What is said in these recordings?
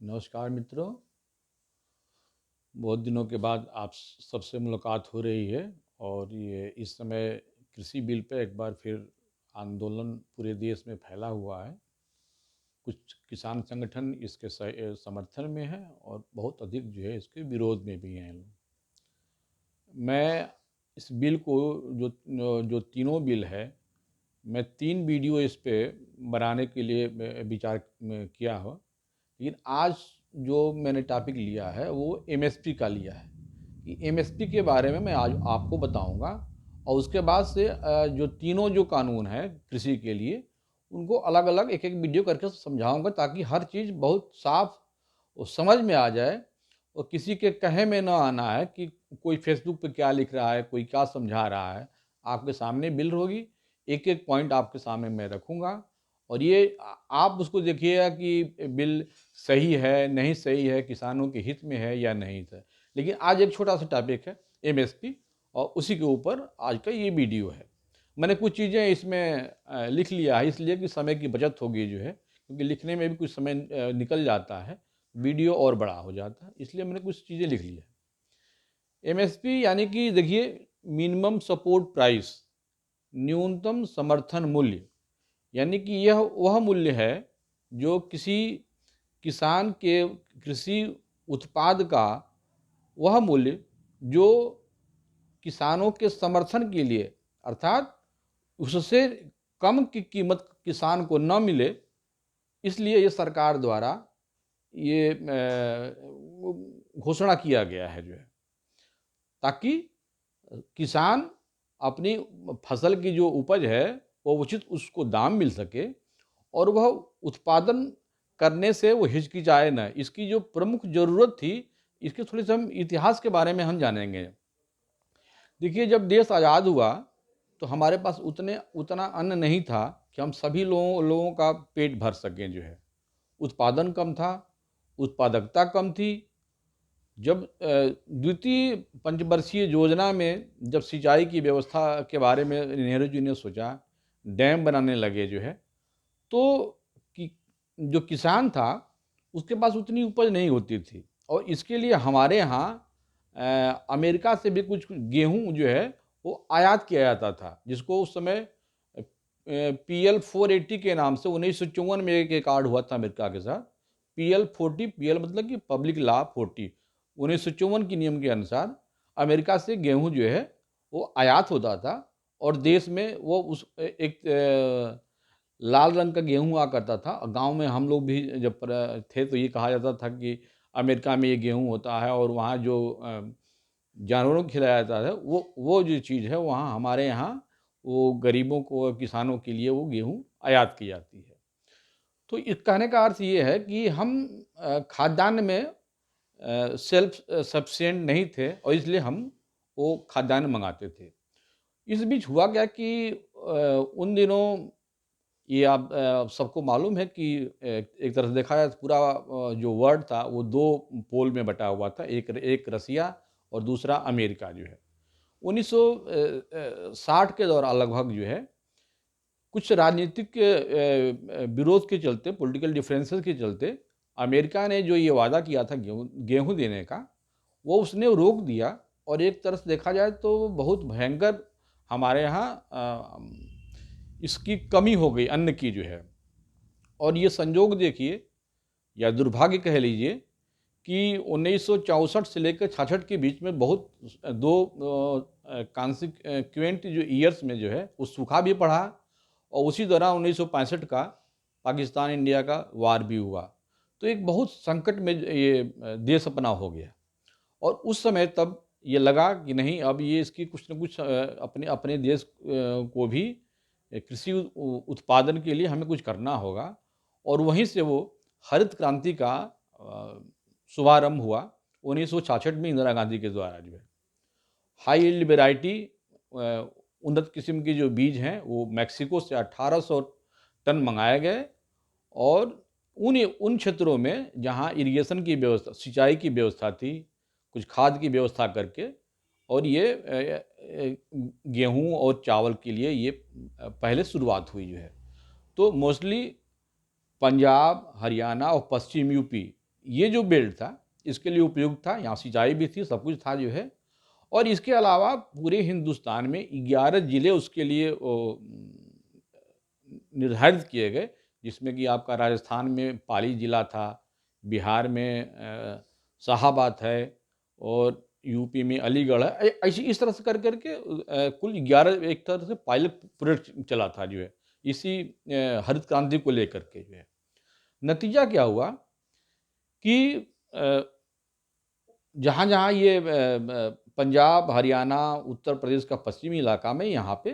नमस्कार मित्रों। बहुत दिनों के बाद आप सबसे मुलाकात हो रही है और ये इस समय कृषि बिल पे एक बार फिर आंदोलन पूरे देश में फैला हुआ है। कुछ किसान संगठन इसके समर्थन में है और बहुत अधिक जो है इसके विरोध में भी हैं लोग। मैं इस बिल को जो जो तीनों बिल है, मैं 3 वीडियो इस पे बनाने के लिए विचार किया हो। लेकिन आज जो मैंने टॉपिक लिया है वो एमएसपी का लिया है कि एमएसपी के बारे में मैं आज आपको बताऊंगा और उसके बाद से जो तीनों जो कानून हैं कृषि के लिए उनको अलग अलग एक एक वीडियो करके समझाऊंगा ताकि हर चीज़ बहुत साफ और समझ में आ जाए और किसी के कहे में ना आना है कि कोई फेसबुक पे क्या लिख रहा है, कोई क्या समझा रहा है। आपके सामने बिल होगी, एक एक पॉइंट आपके सामने मैं रखूंगा और ये आप उसको देखिएगा कि बिल सही है, नहीं सही है, किसानों के हित में है या नहीं है। लेकिन आज एक छोटा सा टॉपिक है एमएसपी और उसी के ऊपर आज का ये वीडियो है। मैंने कुछ चीज़ें इसमें लिख लिया है इसलिए कि समय की बचत होगी जो है, क्योंकि लिखने में भी कुछ समय निकल जाता है, वीडियो और बड़ा हो जाता है, इसलिए मैंने कुछ चीज़ें लिख ली है। एमएसपी यानी कि देखिए, मिनिमम सपोर्ट प्राइस, न्यूनतम समर्थन मूल्य। यानी कि यह वह मूल्य है जो किसी किसान के कृषि उत्पाद का वह मूल्य जो किसानों के समर्थन के लिए, अर्थात उससे कम की कीमत किसान को न मिले, इसलिए ये सरकार द्वारा ये घोषणा किया गया है जो है, ताकि किसान अपनी फसल की जो उपज है वो उचित उसको दाम मिल सके और वह उत्पादन करने से वो हिचकिचाए न। इसकी जो प्रमुख ज़रूरत थी, इसके थोड़े से हम इतिहास के बारे में हम जानेंगे। देखिए, जब देश आज़ाद हुआ तो हमारे पास उतना अन्न नहीं था कि हम सभी लोगों का पेट भर सकें जो है। उत्पादन कम था, उत्पादकता कम थी। जब द्वितीय पंचवर्षीय योजना में जब सिंचाई की व्यवस्था के बारे में नेहरू जी ने सोचा, डैम बनाने लगे जो है, तो कि जो किसान था उसके पास उतनी उपज नहीं होती थी और इसके लिए हमारे यहाँ अमेरिका से भी कुछ गेहूँ जो है वो आयात किया जाता था, जिसको उस समय PL 480 के नाम से 1954 में एक कार्ड हुआ था अमेरिका के साथ। PL 40, PL मतलब कि पब्लिक लॉ 40, 1954 के नियम के अनुसार अमेरिका से गेहूं जो है वो आयात होता था और देश में वो उस एक लाल रंग का गेहूं हुआ करता था। गांव में हम लोग भी जब थे तो ये कहा जाता था कि अमेरिका में ये गेहूं होता है और वहाँ जो जानवरों को खिलाया जाता है वो जो चीज़ है वहाँ हमारे यहाँ वो गरीबों को, किसानों के लिए वो गेहूँ आयात की जाती है। तो इस कहने का अर्थ ये है कि हम खाद्यान्न में सेल्फ सफिशिएंट नहीं थे और इसलिए हम वो खाद्यान्न मंगाते थे। इस बीच हुआ क्या कि उन दिनों ये आप सबको मालूम है कि एक तरह से देखा जाए तो पूरा जो वर्ल्ड था वो 2 पोल में बँटा हुआ था, एक रसिया और दूसरा अमेरिका जो है। 1960 के दौरान लगभग जो है, कुछ राजनीतिक विरोध के चलते, पॉलिटिकल डिफरेंसेस के चलते, अमेरिका ने जो ये वादा किया था गेहूँ देने का, वो उसने रोक दिया और एक तरह से देखा जाए तो बहुत भयंकर हमारे यहाँ इसकी कमी हो गई अन्न की जो है। और ये संजोग देखिए या दुर्भाग्य कह लीजिए कि 1964 से लेकर 66 के बीच में बहुत दो कॉन्सिक्वेंट जो ईयर्स में जो है वो सूखा भी पड़ा और उसी दौरान 1965 का पाकिस्तान इंडिया का वार भी हुआ। तो एक बहुत संकट में ये देश अपना हो गया और उस समय तब ये लगा कि नहीं, अब ये इसकी कुछ न कुछ अपने अपने देश को भी कृषि उत्पादन के लिए हमें कुछ करना होगा और वहीं से वो हरित क्रांति का शुभारंभ हुआ 1966 में इंदिरा गांधी के द्वारा जो है। हाई यील्ड वेराइटी, उन्नत किस्म के जो बीज हैं वो मैक्सिको से 1800 टन मंगाए गए और उन क्षेत्रों में जहां इरिगेशन की व्यवस्था, सिंचाई की व्यवस्था थी, कुछ खाद की व्यवस्था करके, और ये गेहूं और चावल के लिए ये पहले शुरुआत हुई जो है। तो मोस्टली पंजाब, हरियाणा और पश्चिम यूपी ये जो बेल्ट था इसके लिए उपयुक्त था, यहाँ सिंचाई भी थी, सब कुछ था जो है। और इसके अलावा पूरे हिंदुस्तान में 11 ज़िले उसके लिए निर्धारित किए गए, जिसमें कि आपका राजस्थान में पाली ज़िला था, बिहार में शाहाबाद है और यूपी में अलीगढ़ है। ऐसी इस तरह से कर कर के कुल 11 एक तरह से पायलट प्रोजेक्ट चला था जो है, इसी हरित क्रांति को लेकर के जो है। नतीजा क्या हुआ कि अ, जहाँ-जहाँ ये पंजाब, हरियाणा, उत्तर प्रदेश का पश्चिमी इलाका में यहाँ पे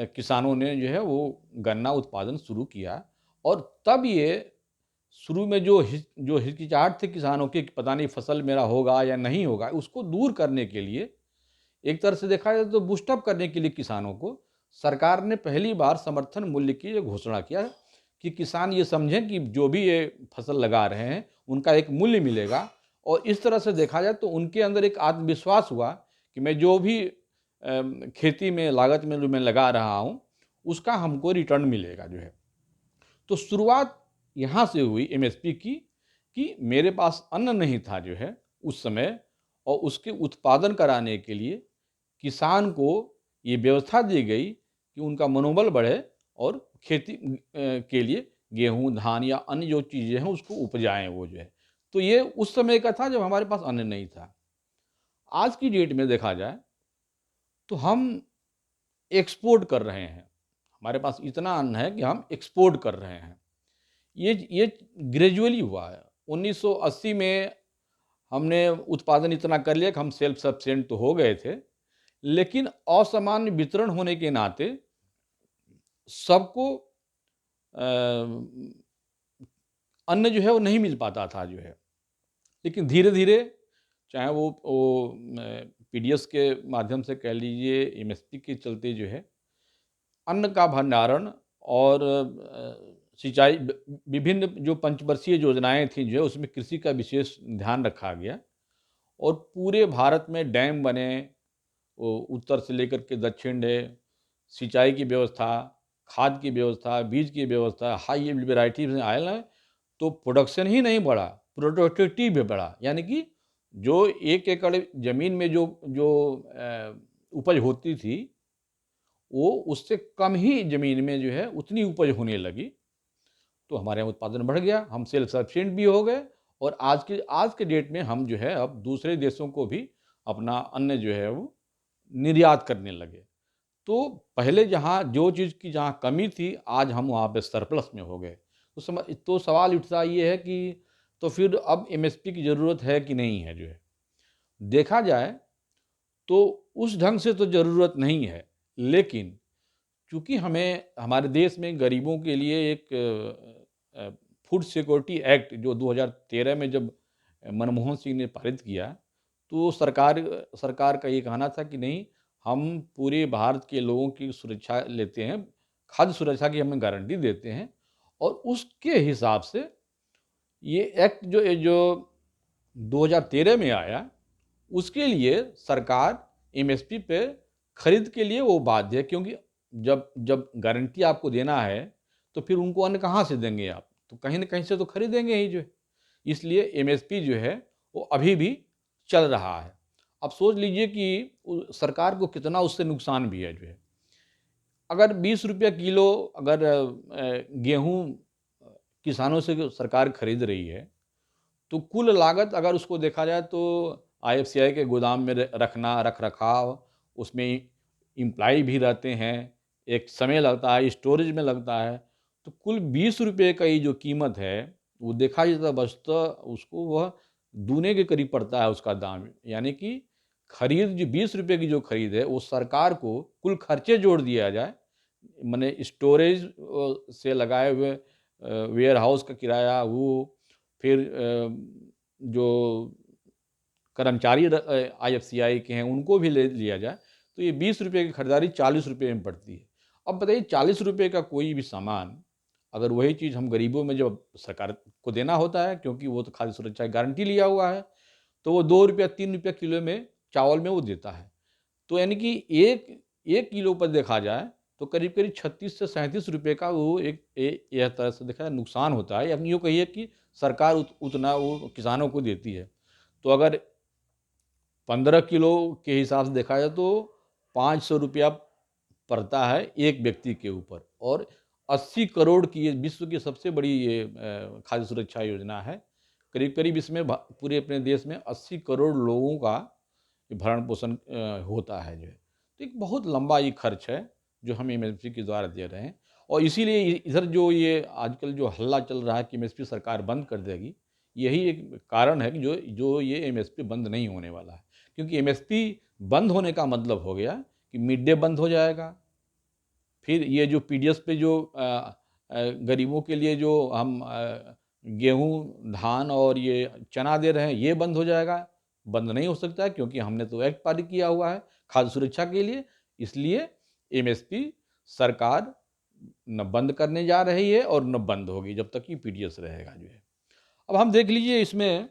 किसानों ने जो है वो गन्ना उत्पादन शुरू किया। और तब ये शुरू में जो हिचकिचाहट थी किसानों की कि पता नहीं फसल मेरा होगा या नहीं होगा, उसको दूर करने के लिए, एक तरह से देखा जाए तो बूस्ट अप करने के लिए किसानों को, सरकार ने पहली बार समर्थन मूल्य की जो घोषणा किया कि किसान ये समझें कि जो भी ये फसल लगा रहे हैं, उनका एक मूल्य मिलेगा। और इस तरह से देखा जाए तो उनके अंदर एक आत्मविश्वास हुआ कि मैं जो भी खेती में लागत में जो मैं लगा रहा हूँ, उसका हमको रिटर्न मिलेगा जो है। तो शुरुआत यहाँ से हुई एमएसपी की, कि मेरे पास अन्न नहीं था जो है उस समय, और उसके उत्पादन कराने के लिए किसान को ये व्यवस्था दी गई कि उनका मनोबल बढ़े और खेती के लिए गेहूँ, धान या अन्य जो चीज़ें हैं उसको उपजाएँ वो जो है। तो ये उस समय का था जब हमारे पास अन्न नहीं था। आज की डेट में देखा जाए तो हम एक्सपोर्ट कर रहे हैं। हमारे पास इतना अन्न है कि हम एक्सपोर्ट कर रहे हैं। ये ग्रेजुअली हुआ है। 1980 में हमने उत्पादन इतना कर लिया कि हम सेल्फ सफिशिएंट तो हो गए थे, लेकिन असामान्य वितरण होने के नाते सबको अ, अन्न जो है वो नहीं मिल पाता था जो है। लेकिन धीरे-धीरे, चाहे वो पीडीएस के माध्यम से कह लीजिए, एमएसपी के चलते जो है, अन्न का भंडारण और सिंचाई विभिन्न जो पंचवर्षीय योजनाएँ थी जो है, उसमें कृषि का विशेष ध्यान रखा गया। और पूरे भारत में डैम बने, वो उत्तर से लेकर के दक्षिण है, सिंचाई की व्यवस्था, खाद की व्यवस्था, बीज की व्यवस्था, हाई यील्ड वैरायटीज़ में आयल है, तो प्रोडक्शन ही नहीं बढ़ा, प्रोडक्टिविटी भी बढ़ा। यानी कि जो 1 एकड़ ज़मीन में जो जो उपज होती थी, वो उससे कम ही ज़मीन में जो है उतनी उपज होने लगी। तो हमारे यहाँ उत्पादन बढ़ गया, हम सेल्फ सफिशिएंट भी हो गए। और आज के डेट में हम जो है अब दूसरे देशों को भी अपना अन्न जो है वो निर्यात करने लगे। तो पहले जहाँ जो चीज़ की जहाँ कमी थी, आज हम वहाँ पे सरप्लस में हो गए। तो सवाल उठता ये है कि तो फिर अब एमएसपी की ज़रूरत है कि नहीं है जो है? देखा जाए तो उस ढंग से तो ज़रूरत नहीं है, लेकिन चूँकि हमें हमारे देश में गरीबों के लिए एक फूड सिक्योरिटी एक्ट जो 2013 में जब मनमोहन सिंह ने पारित किया, तो सरकार का ये कहना था कि नहीं, हम पूरे भारत के लोगों की सुरक्षा लेते हैं, खाद्य सुरक्षा की हमें गारंटी देते हैं। और उसके हिसाब से ये एक्ट जो 2013 में आया, उसके लिए सरकार एमएसपी पे खरीद के लिए वो बाध्य है, क्योंकि जब जब गारंटी आपको देना है, तो फिर उनको अन्न कहाँ से देंगे आप? तो कहीं न कहीं से तो खरीदेंगे ही जो है। इसलिए एमएसपी जो है, वो अभी भी चल रहा है। अब सोच लीजिए कि सरकार को कितना उससे नुकसान भी है जो है। अगर ₹20 किलो अगर गेहूँ किसानों से सरकार खरीद रही है, तो कुल लागत अगर उसको देखा जाए तो आईएफसीआई के गोदाम में रखना, रख-रखाव, उसमें एम्प्लॉयी भी रहते हैं, एक समय लगता है, स्टोरेज में लगता है, तो कुल ₹20 का ये जो कीमत है, वो देखा जाए तो बचता उसको वह दूने के करीब पड़ता है उसका दाम। यानी कि खरीद जो ₹20 की जो खरीद है, वो सरकार को कुल खर्चे जोड़ दिया जाए, माने स्टोरेज से लगाए हुए वेयर हाउस का किराया, वो फिर जो कर्मचारी आईएफसीआई के हैं उनको भी ले लिया जाए, तो ये ₹20 की खरीदारी ₹40 में पड़ती है। अब बताइए ₹40 का कोई भी सामान, अगर वही चीज़ हम गरीबों में जब सरकार को देना होता है, क्योंकि वो तो खाद्य सुरक्षा की गारंटी लिया हुआ है, तो वो ₹2 ₹3 किलो में चावल में वो देता है। तो यानी कि 1 किलो पर देखा जाए तो करीब-करीब 36 से ₹37 का वो एक यह तरह से देखा जाए नुकसान होता है, या यूँ कहिए कि सरकार उतना वो किसानों को देती है। तो अगर 15 किलो के हिसाब से देखा जाए तो 500 रुपया पड़ता है एक व्यक्ति के ऊपर, और 80 करोड़ की ये विश्व की सबसे बड़ी ये खाद्य सुरक्षा योजना है। करीब करीब इसमें पूरे अपने देश में 80 करोड़ लोगों का भरण पोषण होता है जो है। तो एक बहुत लंबा ये खर्च है जो हम एमएसपी के द्वारा दे रहे हैं, और इसीलिए इधर जो ये आजकल जो हल्ला चल रहा है कि एमएसपी सरकार बंद कर देगी, यही एक कारण है कि जो जो ये एमएसपी बंद नहीं होने वाला है। क्योंकि एमएसपी बंद होने का मतलब हो गया कि मिड डे बंद हो जाएगा, फिर ये जो पीडीएस पे जो गरीबों के लिए जो हम गेहूँ, धान और ये चना दे रहे हैं, ये बंद हो जाएगा। बंद नहीं हो सकता है क्योंकि हमने तो एक्ट पारित किया हुआ है खाद्य सुरक्षा के लिए। इसलिए एमएसपी सरकार न बंद करने जा रही है और न बंद होगी जब तक कि पीडीएस रहेगा जो है। अब हम देख लीजिए इसमें,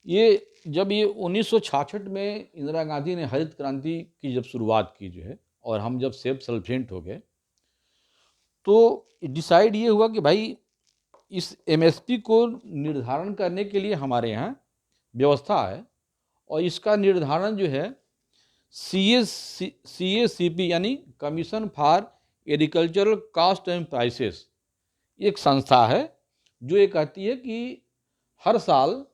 ये जब ये 1966 में इंदिरा गांधी ने हरित क्रांति की जब शुरुआत की जो है, और हम जब सेल्फ सफिशिएंट हो गए, तो डिसाइड ये हुआ कि भाई इस एमएसपी को निर्धारण करने के लिए हमारे यहाँ व्यवस्था है, और इसका निर्धारण जो है सीएसीपी यानी commission for agricultural cost and prices, एक संस्था है जो ये कहती है कि हर साल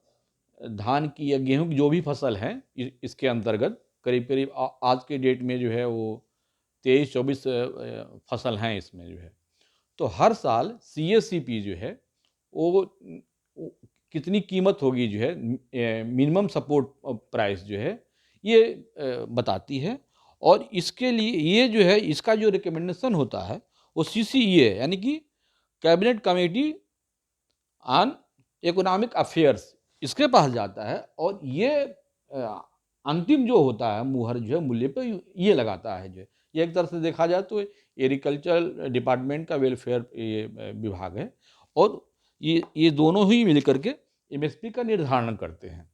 धान की या गेहूं की जो भी फसल है इसके अंतर्गत करीब करीब आज के डेट में जो है वो 23-24 फसल हैं इसमें जो है। तो हर साल सीएससीपी जो है वो कितनी कीमत होगी जो है, मिनिमम सपोर्ट प्राइस जो है, ये बताती है। और इसके लिए ये जो है इसका जो रिकमेंडेशन होता है वो सीसीईए यानी कि cabinet committee on economic affairs, इसके पास जाता है, और ये अंतिम जो होता है मुहर जो है मूल्य पे ये लगाता है जो है। ये एक तरह से देखा जाए तो एग्रीकल्चर डिपार्टमेंट का वेलफेयर ये विभाग है, और ये दोनों ही मिलकर के एमएसपी का निर्धारण करते हैं।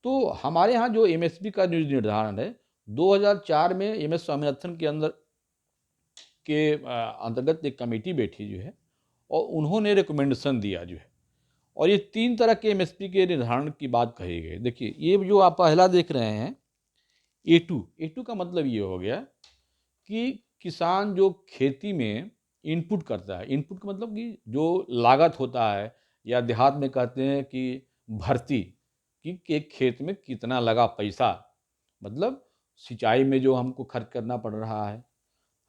तो हमारे यहाँ जो एमएसपी का निर्धारण है 2004 में एमएस स्वामीनाथन के अंदर के अंतर्गत एक कमेटी बैठी जो है, और उन्होंने रिकमेंडेशन दिया जो है, और ये 3 तरह के एमएसपी के निर्धारण की बात कही गई। देखिए ये जो आप पहला देख रहे हैं ए टू का मतलब ये हो गया कि किसान जो खेती में इनपुट करता है, इनपुट का मतलब कि जो लागत होता है, या देहात में कहते हैं कि भर्ती, कि एक खेत में कितना लगा पैसा, मतलब सिंचाई में जो हमको खर्च करना पड़ रहा है,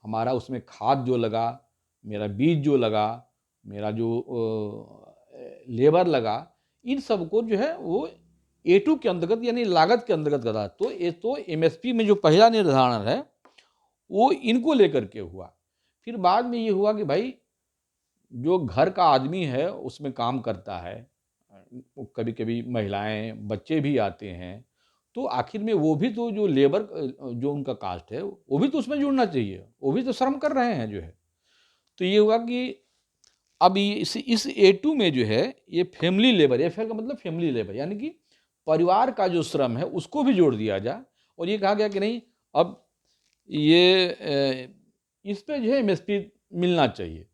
हमारा उसमें खाद जो लगा, मेरा बीज जो लगा, मेरा जो लेबर लगा, इन सब को जो है वो ए2 के अंतर्गत यानी लागत के अंतर्गत करा। तो ये तो एमएसपी में जो पहला निर्धारण है वो इनको लेकर के हुआ। फिर बाद में ये हुआ कि भाई जो घर का आदमी है उसमें काम करता है, कभी कभी महिलाएं बच्चे भी आते हैं, तो आखिर में वो भी तो जो लेबर जो उनका कास्ट है वो भी तो उसमें जुड़ना चाहिए, वो भी तो श्रम कर रहे हैं जो है। तो ये हुआ कि अब इस ए2 में जो है ये फैमिली लेबर, एफएल का मतलब फैमिली लेबर यानी कि परिवार का जो श्रम है उसको भी जोड़ दिया जाए, और ये कहा गया कि नहीं अब ये इस पे जो है एमएसपी मिलना चाहिए।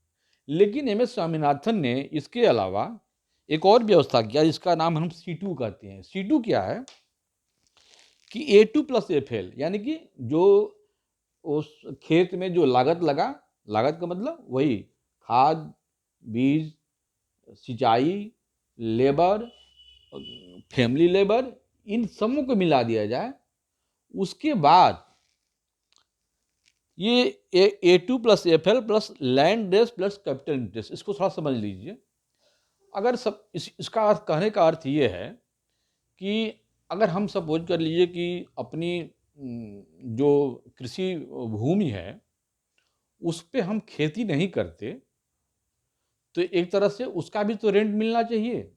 लेकिन एमएस स्वामीनाथन ने इसके अलावा एक और व्यवस्था किया जिसका नाम हम C2 कहते हैं। C2 क्या है कि A2 प्लस एफएल यानी कि जो उस खेत में जो लागत लगा, लागत का मतलब वही खाद, बीज, सिंचाई, लेबर, फैमिली लेबर, इन सबों को मिला दिया जाए। उसके बाद ये A2 plus FL plus land race plus capital interest, इसको थोड़ा समझ लीजिए। अगर सब इसका अर्थ, कहने का अर्थ ये है कि अगर हम सपोज कर लीजिए कि अपनी जो कृषि भूमि है उस पे हम खेती नहीं करते, तो एक तरह से उसका भी तो रेंट मिलना चाहिए,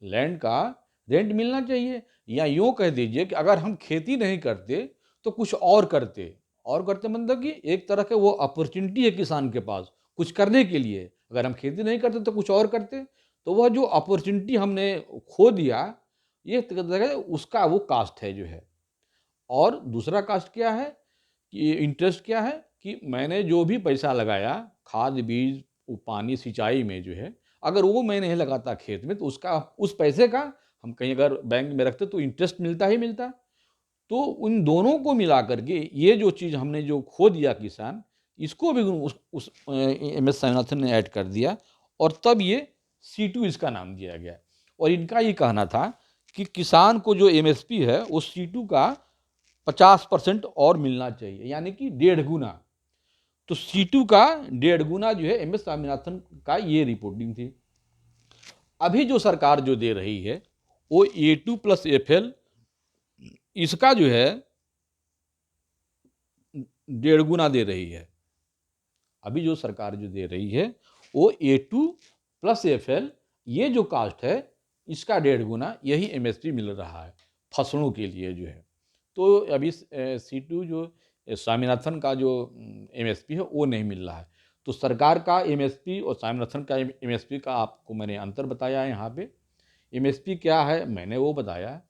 लैंड का रेंट मिलना चाहिए। या यूँ कह दीजिए कि अगर हम खेती नहीं करते तो कुछ और करते मतलब कि एक तरह के वो अपॉर्चुनिटी है किसान के पास कुछ करने के लिए। अगर हम खेती नहीं करते तो कुछ और करते, तो वह जो अपॉर्चुनिटी हमने खो दिया, ये उसका वो कास्ट है जो है। और दूसरा कास्ट क्या है कि इंटरेस्ट क्या है कि मैंने जो भी पैसा लगाया खाद बीज पानी सिंचाई में जो है, अगर वो मैं नहीं लगाता खेत में तो उसका उस पैसे का हम कहीं अगर बैंक में रखते तो इंटरेस्ट मिलता ही मिलता। तो उन दोनों को मिला करके ये जो चीज़ हमने जो खो दिया किसान, इसको भी उस एम एस स्वामीनाथन ने ऐड कर दिया और तब ये C2 इसका नाम दिया गया। और इनका ये कहना था कि किसान को जो MSP है वो C2 का 50% और मिलना चाहिए, यानी कि 1.5 गुना। तो C2 का 1.5 गुना जो है एम एस स्वामीनाथन का ये रिपोर्टिंग थी। अभी जो सरकार जो दे रही है वो A2 प्लस FL इसका जो है 1.5 गुना दे रही है। अभी जो सरकार जो दे रही है वो A2 प्लस FL ये जो कास्ट है इसका 1.5 गुना यही MSP मिल रहा है फसलों के लिए जो है। तो अभी C2 जो स्वामीनाथन का जो MSP है वो नहीं मिल रहा है। तो सरकार का MSP और स्वामीनाथन का MSP का आपको मैंने अंतर बताया है यहाँ पे। MSP क्या है मैंने वो बताया।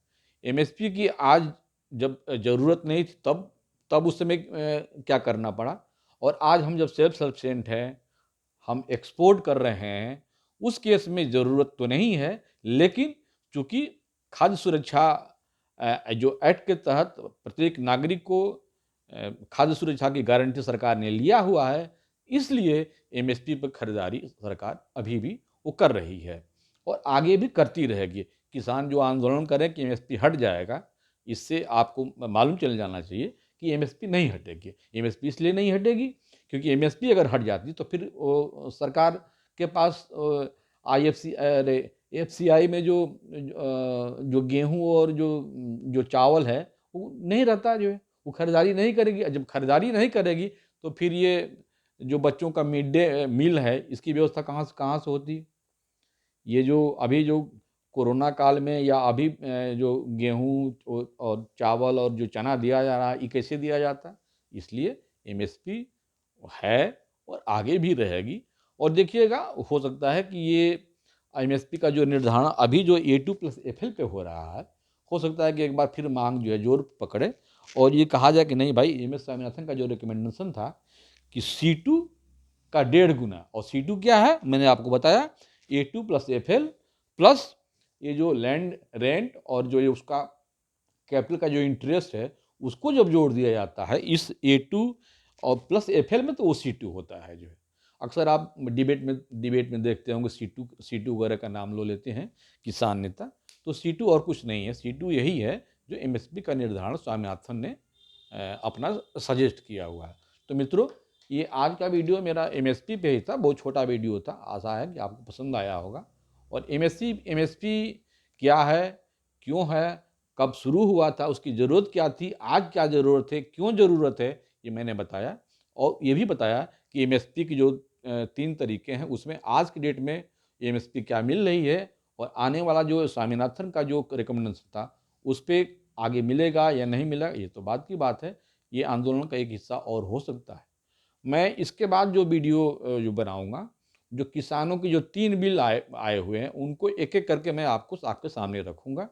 MSP की आज जब ज़रूरत नहीं थी तब उस समय क्या करना पड़ा, और आज हम जब सेल्फ सफिशिएंट हैं, हम एक्सपोर्ट कर रहे हैं, उस केस में ज़रूरत तो नहीं है, लेकिन चूंकि खाद्य सुरक्षा जो एक्ट के तहत प्रत्येक नागरिक को खाद्य सुरक्षा की गारंटी सरकार ने लिया हुआ है, इसलिए MSP पर खरीदारी सरकार अभी भी वो कर रही है और आगे भी करती रहेगी। किसान जो आंदोलन करें कि MSP हट जाएगा, इससे आपको मालूम चल जाना चाहिए कि MSP नहीं हटेगी। MSP इसलिए नहीं हटेगी क्योंकि MSP अगर हट जाती तो फिर सरकार के पास FCI में जो गेहूं और जो चावल है वो नहीं रहता, जो है वो खरीदारी नहीं करेगी। जब खरीदारी नहीं करेगी तो फिर ये जो बच्चों का मिड डे मील है इसकी व्यवस्था कहाँ से होती। ये जो अभी जो कोरोना काल में या अभी जो गेहूं और चावल और जो चना दिया जा रहा है ये कैसे दिया जाता है। इसलिए MSP है और आगे भी रहेगी। और देखिएगा हो सकता है कि ये MSP का जो निर्धारण अभी जो A2 प्लस FL पे हो रहा है, हो सकता है कि एक बार फिर मांग जो है जोर पकड़े और ये कहा जाए कि नहीं भाई MS स्वामीनाथन का जो रिकमेंडेशन था कि C2 का 1.5 गुना, और C2 क्या है मैंने आपको बताया A2 प्लस FL प्लस ये जो लैंड रेंट और जो ये उसका कैपिटल का जो इंटरेस्ट है उसको जब जोड़ दिया जाता है इस A2 और प्लस FL में तो वो C2 होता है जो है। अक्सर आप डिबेट में देखते होंगे C2 वगैरह का नाम लो लेते हैं किसान नेता, तो C2 और कुछ नहीं है, C2 यही है जो MSP का निर्धारण स्वामीनाथन ने अपना सजेस्ट किया हुआ है। तो मित्रों ये आज का वीडियो मेरा MSP पे ही था, बहुत छोटा वीडियो था, आशा है कि आपको पसंद आया होगा। और MSP क्या है, क्यों है, कब शुरू हुआ था, उसकी ज़रूरत क्या थी, आज क्या ज़रूरत है, क्यों ज़रूरत है, ये मैंने बताया। और ये भी बताया कि MSP की जो 3 तरीके हैं उसमें आज की डेट में MSP क्या मिल रही है और आने वाला जो स्वामीनाथन का जो रिकमेंडेशन था उस पर आगे मिलेगा या नहीं मिलेगा ये तो बाद की बात है, ये आंदोलन का एक हिस्सा और हो सकता है। मैं इसके बाद जो वीडियो जो बनाऊंगा, जो किसानों की जो 3 बिल आए हुए हैं उनको एक एक करके मैं आपके सामने रखूंगा।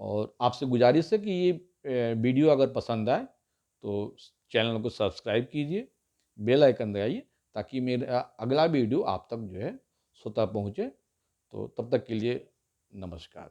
और आपसे गुजारिश है कि ये वीडियो अगर पसंद आए तो चैनल को सब्सक्राइब कीजिए, बेल आइकन दबाइए ताकि मेरा अगला वीडियो आप तक जो है स्वतः पहुँचे। तो तब तक के लिए नमस्कार।